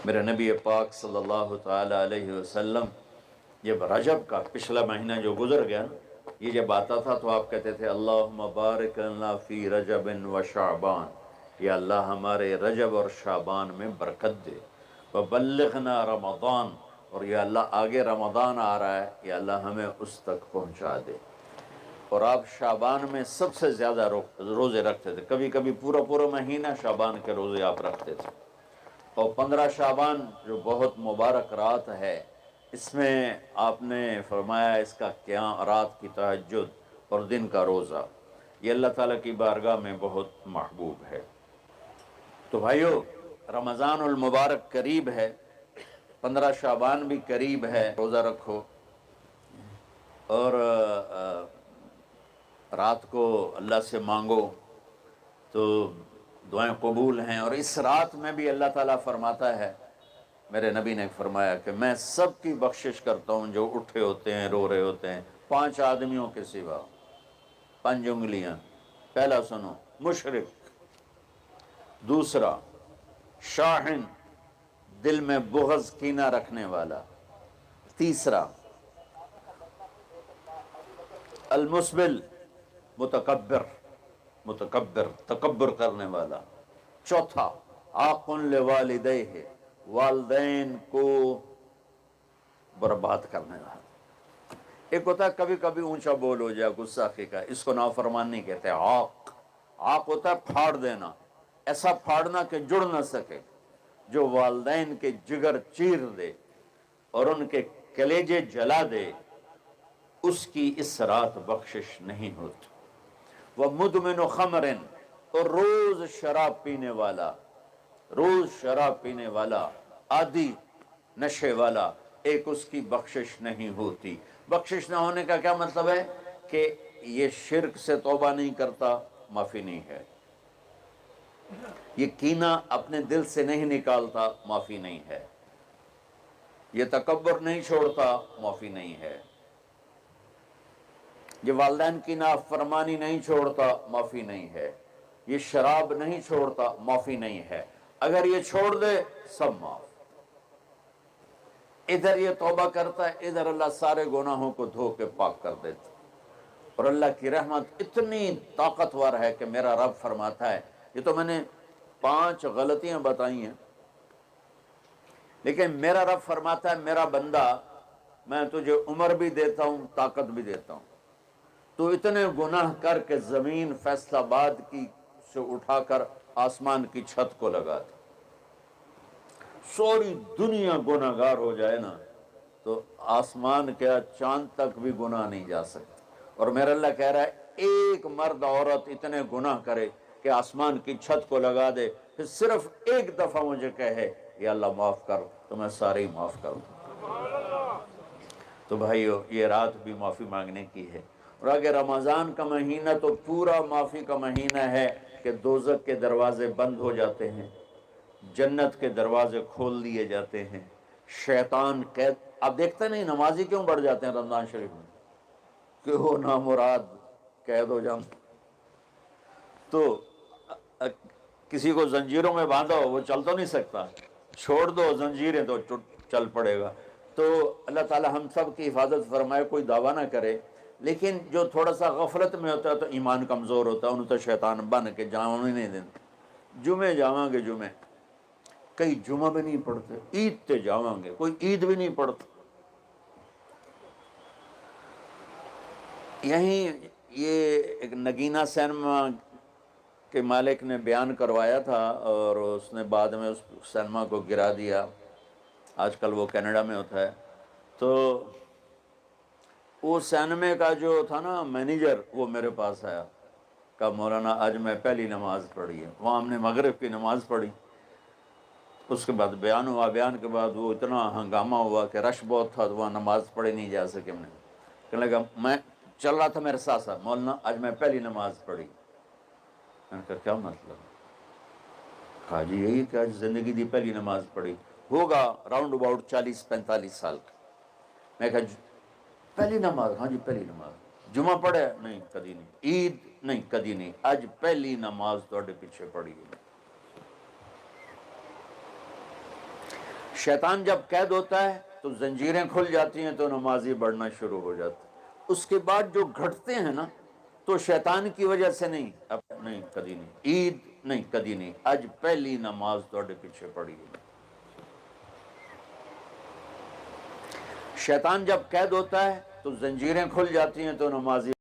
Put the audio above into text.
میرے نبی پاک صلی اللہ تعالی علیہ وسلم جب رجب کا پچھلا مہینہ جو گزر گیا نا، یہ جب آتا تھا تو آپ کہتے تھے اللہم بارک لنا فی رجب و شعبان، یا اللہ ہمارے رجب اور شعبان میں برکت دے، وبلغنا رمضان، اور یا اللہ آگے رمضان آ رہا ہے، یا اللہ ہمیں اس تک پہنچا دے۔ اور آپ شعبان میں سب سے زیادہ روزے رکھتے تھے، کبھی کبھی پورا پورا مہینہ شعبان کے روزے آپ رکھتے تھے۔ اور 15 شعبان جو بہت مبارک رات ہے، اس میں آپ نے فرمایا اس کا قیام، رات کی تہجد اور دن کا روزہ، یہ اللہ تعالیٰ کی بارگاہ میں بہت محبوب ہے۔ تو بھائیو، رمضان المبارک قریب ہے، 15 شعبان بھی قریب ہے، روزہ رکھو اور رات کو اللہ سے مانگو تو دعائیں قبول ہیں۔ اور اس رات میں بھی اللہ تعالیٰ فرماتا ہے، میرے نبی نے فرمایا کہ میں سب کی بخشش کرتا ہوں جو اٹھے ہوتے ہیں، رو رہے ہوتے ہیں، 5 آدمیوں کے سوا، 5 انگلیاں۔ پہلا سنو، مشرک، دوسرا شاحن، دل میں بغض کینہ رکھنے والا، تیسرا المسبل، متکبر، تکبر کرنے والا، چوتھا عاق لوالدیہ، والدین کو برباد کرنے والا۔ ایک ہوتا ہے کبھی کبھی اونچا بول ہو جائے، غصہ کا، اس کو نافرمان نہیں کہتے، عاق۔ عاق ہوتا ہے پھاڑ دینا، ایسا پھاڑنا کہ جڑ نہ سکے، جو والدین کے جگر چیر دے اور ان کے کلیجے جلا دے، اس کی اس رات بخشش نہیں ہوتی۔ وَمُدْمِنُ خَمْرٍ، اور روز شراب پینے والا، روز شراب پینے والا، عادی نشے والا، ایک اس کی بخشش نہیں ہوتی۔ بخشش نہ ہونے کا کیا مطلب ہے؟ کہ یہ شرک سے توبہ نہیں کرتا، معافی نہیں ہے، یہ کینہ اپنے دل سے نہیں نکالتا، معافی نہیں ہے، یہ تکبر نہیں چھوڑتا، معافی نہیں ہے، یہ والدین کی نافرمانی نہیں چھوڑتا، معافی نہیں ہے، یہ شراب نہیں چھوڑتا، معافی نہیں ہے۔ اگر یہ چھوڑ دے، سب معاف۔ ادھر یہ توبہ کرتا ہے، ادھر اللہ سارے گناہوں کو دھو کے پاک کر دیتا۔ اور اللہ کی رحمت اتنی طاقتور ہے کہ میرا رب فرماتا ہے، یہ تو میں نے 5 غلطیاں بتائی ہیں، لیکن میرا رب فرماتا ہے میرا بندہ، میں تجھے عمر بھی دیتا ہوں، طاقت بھی دیتا ہوں، تو اتنے گناہ کر کے زمین فیصل آباد کی سے اٹھا کر آسمان کی چھت کو لگا دے، سوری دنیا گناہگار ہو جائے نا تو آسمان کیا چاند تک بھی گناہ نہیں جا سکتا۔ اور میرا اللہ کہہ رہا ہے ایک مرد عورت اتنے گناہ کرے کہ آسمان کی چھت کو لگا دے، پھر صرف ایک دفعہ مجھے کہے یا اللہ معاف کر، تو میں سارے ہی معاف کر دوں۔ تو بھائیو، یہ رات بھی معافی مانگنے کی ہے۔ اور اگر رمضان کا مہینہ تو پورا معافی کا مہینہ ہے کہ دوزخ کے دروازے بند ہو جاتے ہیں، جنت کے دروازے کھول دیے جاتے ہیں، شیطان قید، آپ دیکھتے نہیں نمازی کیوں بڑھ جاتے ہیں رمضان شریف میں؟ کہ وہ نامراد قید ہو جاؤں، تو کسی کو زنجیروں میں باندھا ہو وہ چل تو نہیں سکتا، چھوڑ دو زنجیریں تو چل پڑے گا۔ تو اللہ تعالی ہم سب کی حفاظت فرمائے، کوئی دعویٰ نہ کرے، لیکن جو تھوڑا سا غفلت میں ہوتا ہے تو ایمان کمزور ہوتا ہے، انہوں تو شیطان بن کے جاؤں نہیں دیتے، جمعے جاواں گے، جمعے کئی جمعہ بھی نہیں پڑھتے، عید تے جاواں گے، کوئی عید بھی نہیں پڑھتا۔ یہیں یہ ایک نگینہ سینما کے مالک نے بیان کروایا تھا اور اس نے بعد میں اس سینما کو گرا دیا، آج کل وہ کینیڈا میں ہوتا ہے۔ تو وہ سینمے کا جو تھا نا مینیجر، وہ میرے پاس آیا، کہا مولانا آج میں پہلی نماز پڑھی ہے۔ وہاں ہم نے مغرب کی نماز پڑھی، اس کے بعد بیان ہوا، بیان کے بعد وہ اتنا ہنگامہ ہوا کہ رش بہت تھا، تو وہاں نماز پڑھی نہیں جا سکے۔ ہم نے کہنے لگا، میں چل رہا تھا میرے ساتھ ساتھ، مولانا آج میں پہلی نماز پڑھی۔ میں نے کہا کیا مطلب؟ کہا جی یہی کہ آج زندگی دی پہلی نماز پڑھی، ہوگا راؤنڈ اباؤٹ 40-45 سال کا۔ میں کہا پہلی نماز؟ ہاں جی پہلی نماز۔ جمعہ پڑھے؟ نہیں کدی نہیں۔ عید؟ نہیں کدی نہیں، آج پہلی نماز تواڈے پیچھے پڑھی ہے۔ شیطان جب قید ہوتا ہے تو زنجیریں کھل جاتی ہیں تو نمازی بڑھنا شروع ہو جاتا ہے۔ اس کے بعد جو گھٹتے ہیں نا تو شیطان کی وجہ سے نہیں، اب نہیں، کدی نہیں، عید نہیں، کدی نہیں، آج پہلی نماز توڑے پیچھے پڑی ہے۔ شیطان جب قید ہوتا ہے تو زنجیریں کھل جاتی ہیں تو نمازی